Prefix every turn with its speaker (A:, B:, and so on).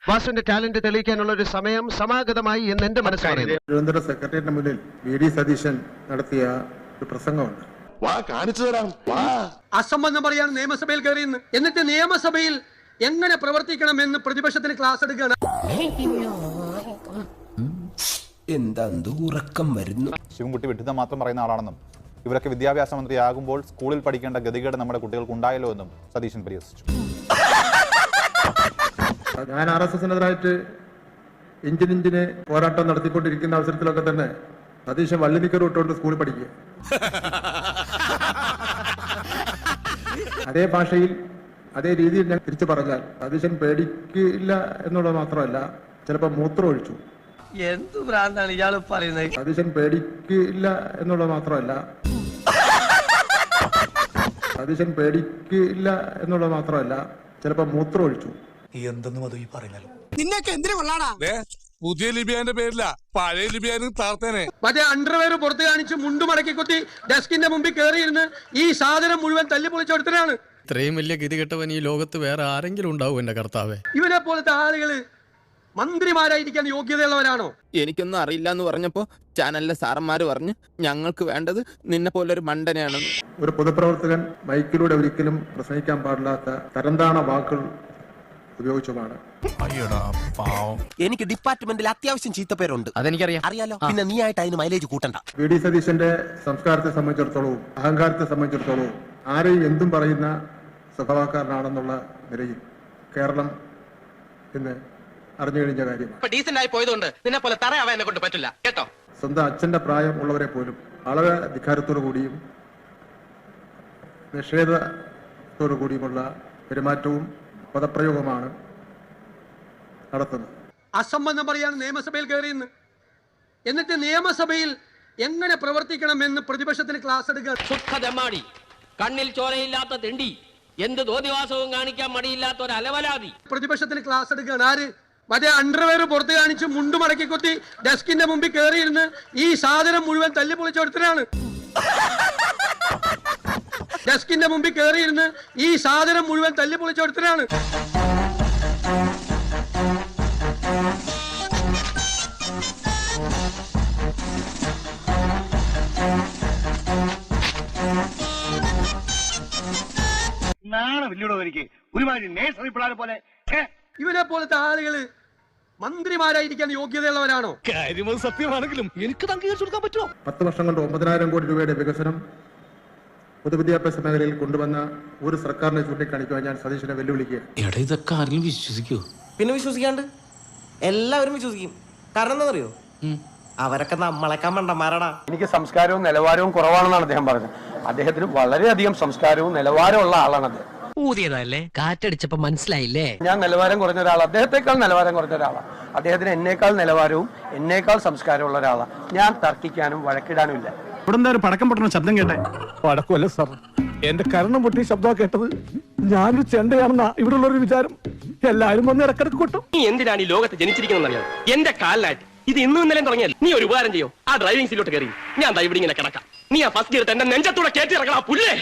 A: വാസുവിന്റെ talent തെളിയിക്കാനുള്ള ഒരു സമയം സമാഗതമായി എന്ന് എന്റെ മനസ്സ് പറയുന്നു.
B: തിരുവനന്തപുരം സെക്രട്ടേറിയറ്റിന് മുന്നിൽ വി.ഡി. സതീശൻ നടത്തിയ ഒരു പ്രസംഗമുണ്ട്.
C: കാണിച്ചു തരാം.
D: അസംബന്ധം പറയാൻ നിയമസഭയിൽ കയറിയെന്ന്, എന്നിട്ട് നിയമസഭയിൽ എങ്ങനെ പ്രവർത്തിക്കണമെന്ന് പ്രതിപക്ഷത്തിന് ക്ലാസ് എടുക്കുകയാണ്.
E: എന്താ ഉറക്കം വരുന്നു.
F: ശിവൻകുട്ടി വിഡ്ഢിത്തം മാത്രം പറയുന്ന ആളാണെന്നും ഇവരൊക്കെ വിദ്യാഭ്യാസ മന്ത്രിയാകുമ്പോൾ സ്കൂളിൽ പഠിക്കേണ്ട ഗതികേട് നമ്മുടെ കുട്ടികൾക്ക് ഉണ്ടായല്ലോ എന്നും സതീശൻ പരിഹസിച്ചു.
B: ഞാൻ RSSനെതിരായിട്ട് ഇഞ്ചിന് പോരാട്ടം നടത്തിക്കൊണ്ടിരിക്കുന്ന അവസരത്തിലൊക്കെ തന്നെ സതീശൻ വള്ളിനിക്കർ ഇട്ടുകൊണ്ട് സ്കൂളിൽ പഠിക്കുക. അതേ ഭാഷയിൽ അതേ രീതിയിൽ ഞാൻ തിരിച്ചു പറഞ്ഞാൽ സതീശൻ പേടിക്കില്ല എന്നുള്ളത് മാത്രമല്ല, ചിലപ്പോൾ മൂത്രം ഒഴിച്ചു.
E: എന്ത് ഭ്രാന്താണ് ഇയാൾ പറയുന്നത്?
B: സതീശൻ പേടിക്കില്ല എന്നുള്ളത് മാത്രമല്ല ചിലപ്പോൾ മൂത്രം ഒഴിച്ചു.
G: എന്തെന്നും അത് ഈ പറഞ്ഞാലോ
E: നിന്നൊക്കെ എന്തിനു കൊള്ളാടാ?
C: പുതിയ ലിബിയാന്റെ പേരില്ല, പഴയ ലിബിയാനും താർത്തേനെ.
D: മറ്റേ അണ്ടർവെയർ പുറത്ത് കാണിച്ച് മുണ്ടു മടക്കി കുത്തി ഡെസ്കിന്റെ മുമ്പിൽ കയറിയിരുന്ന് ഈ സാധനം മുഴുവൻ തല്ലി പൊളിച്ചെടുത്തതാണ്.
H: ഇത്രയും വലിയ ഗതികെട്ടവൻ ഈ ലോകത്ത് വേറെ ആരെങ്കിലും ഉണ്ടാവും എന്റെ കർത്താവേ?
D: ഇവനെ പോലത്തെ ആളുകള് മന്ത്രിമാരായിരിക്കാൻ യോഗ്യതയുള്ളവരാണോ?
I: എനിക്കൊന്നും അറിയില്ല എന്ന് പറഞ്ഞപ്പോ ചാനലിലെ സാറന്മാര് പറഞ്ഞു ഞങ്ങൾക്ക് വേണ്ടത് നിന്നെ പോലൊരു മണ്ടനെയാണെന്ന്.
B: ഒരു പൊതുപ്രവർത്തകൻ മൈക്കിലൂടെ ഒരിക്കലും പ്രസംഗിക്കാൻ പാടില്ലാത്ത തരംതാണ വാക്കുകൾ ഉപയോഗിച്ചതാണ്.
E: എനിക്ക് ഡിപ്പാർട്ട്മെന്റിൽ അത്യാവശ്യം ചീത്തപ്പേരുണ്ട്.
H: അതെനിക്കറിയാം.
E: അറിയാലോ, പിന്നെ നീ ആയിട്ട് അതിന് മൈലേജ് കൂട്ടണ്ട.
B: വി.ഡി. സതീശന്റെ സംസ്കാരത്തെ സംബന്ധിച്ചിടത്തോളവും അഹങ്കാരത്തെ സംബന്ധിച്ചിടത്തോളവും ആരെയും എന്തും പറയുന്ന സ്വഭാവക്കാരനാണെന്നുള്ള നിലയിൽ കേരളം ഇന്ന് അറിഞ്ഞു കഴിഞ്ഞ കാര്യമാണ്.
I: ഡീസന്റ് ആയി പോയതുകൊണ്ട് നിന്നെ പോലെ തറയാവാൻ എന്നെ കൊണ്ട് പറ്റില്ല കേട്ടോ.
B: സ്വന്തം അച്ഛന്റെ പ്രായം ഉള്ളവരെ പോലും വളരെ ധിക്കാരത്തോടു കൂടിയും നിഷേധത്തോടു കൂടിയുമുള്ള പെരുമാറ്റവും പദപ്രയോഗമാണ് നടത്തുന്നത്.
D: അസംബന്ധം പറയാൻ നിയമസഭയിൽ കയറിയെന്ന്, എന്നിട്ട് നിയമസഭയിൽ എങ്ങനെ പ്രവർത്തിക്കണമെന്ന് പ്രതിപക്ഷത്തിന് ക്ലാസ് എടുക്കുകയാണ്.
I: സുഖദമാടി, കണ്ണിൽ ചോരയില്ലാത്ത തിണ്ടി, എന്ത് തോന്നിവാസവും കാണിക്കാൻ മടിയില്ലാത്ത ഒരു അലവലാതി.
D: പ്രതിപക്ഷത്തിന് ക്ലാസ് എടുക്കുകയാണ്. ആര്? മറ്റേ അണ്ടർവെയർ പുറത്ത് കാണിച്ച് മുണ്ടു മടക്കി കുത്തി ഡെസ്കിന്റെ മുമ്പിൽ കയറിയിരുന്ന് ഈ സാധനം മുഴുവൻ തല്ലി പൊളിച്ചെടുത്തതാണ്. ഡെസ്കിന്റെ മുമ്പിൽ കയറിയിരുന്ന് ഈ സാധനം മുഴുവൻ തല്ലി പൊളിച്ചെടുത്തതാണ്. ഇവനെ പോലത്തെ ആളുകള് മന്ത്രിമാരായിരിക്കാൻ യോഗ്യതയുള്ളവരാണോ?
C: കാര്യം സത്യമാണെങ്കിലും എനിക്ക് അംഗീകരിച്ചു കൊടുക്കാൻ പറ്റുമോ?
B: 10 വർഷം കൊണ്ട് 9,000 കോടി രൂപയുടെ വികസനം പൊതുവിദ്യാഭ്യാസ മേഖലയിൽ കൊണ്ടുവന്ന ഒരു സർക്കാരിനെ ചൂണ്ടിക്കാണിക്കുവാൻ ഞാൻ സതീശനെ വെല്ലുവിളിക്കുക.
H: ഇതൊക്കെ ആരെങ്കിലും വിശ്വസിക്കോ?
E: പിന്നെ വിശ്വസിക്കാണ്ട് എല്ലാവരും വിശ്വസിക്കും. കാരണം എന്താ അറിയോ, അവരൊക്കെ നമ്മളെക്കാൾ മണ്ടന്മാരാടാ.
J: എനിക്ക് സംസ്കാരവും നിലവാരവും കുറവാണെന്നാണ് അദ്ദേഹം പറഞ്ഞത്. അദ്ദേഹത്തിന് വളരെയധികം സംസ്കാരവും നിലവാരമുള്ള ആളാണ് അദ്ദേഹം.
I: ഊതിയതല്ലേ, കാറ്റടിച്ചപ്പോ മനസ്സിലായില്ലേ?
J: ഞാൻ നിലവാരം കുറഞ്ഞ ഒരാളാണ്, അദ്ദേഹത്തെക്കാൾ നിലവാരം കുറഞ്ഞ ഒരാളാണ്. അദ്ദേഹത്തിന് എന്നേക്കാൾ നിലവാരവും എന്നേക്കാൾ സംസ്കാരമുള്ള ഒരാളാണ്. ഞാൻ തർക്കിക്കാനും വഴക്കിടാനും ഇല്ല.
G: ഇവിടെ എന്താ ഒരു പടക്കം പൊട്ടുന്ന ശബ്ദം കേട്ടെ?
C: പടക്കമല്ല സാർ, എന്റെ കരണം പൊട്ടി ശബ്ദം കേട്ടത്. ഞാനൊരു ചെണ്ടയാണെന്നാ ഇവിടെ ഉള്ളൊരു വിചാരം. എല്ലാരും വന്ന് ഇടക്കിടക്ക് കൊട്ടും.
I: നീ എന്തിനാണ് ഈ ലോകത്ത് ജനിച്ചിരിക്കുന്നറിയാം? എന്റെ കാലിലായിട്ട് ഇത് ഇന്നും ഇന്നലെയും തുടങ്ങിയാൽ നീ ഒരു ഉപകാരം ചെയ്യോ? ആ ഡ്രൈവിംഗ് സീറ്റിലോട്ട് കയറി ഞാൻ ഇവിടെ ഇങ്ങനെ കിടക്കാം. നീ ആ ഫസ്റ്റ് ഗിയർ എന്റെ നെഞ്ചത്തൂടെ കയറ്റി ഇറങ്ങാ പുല്ലേ.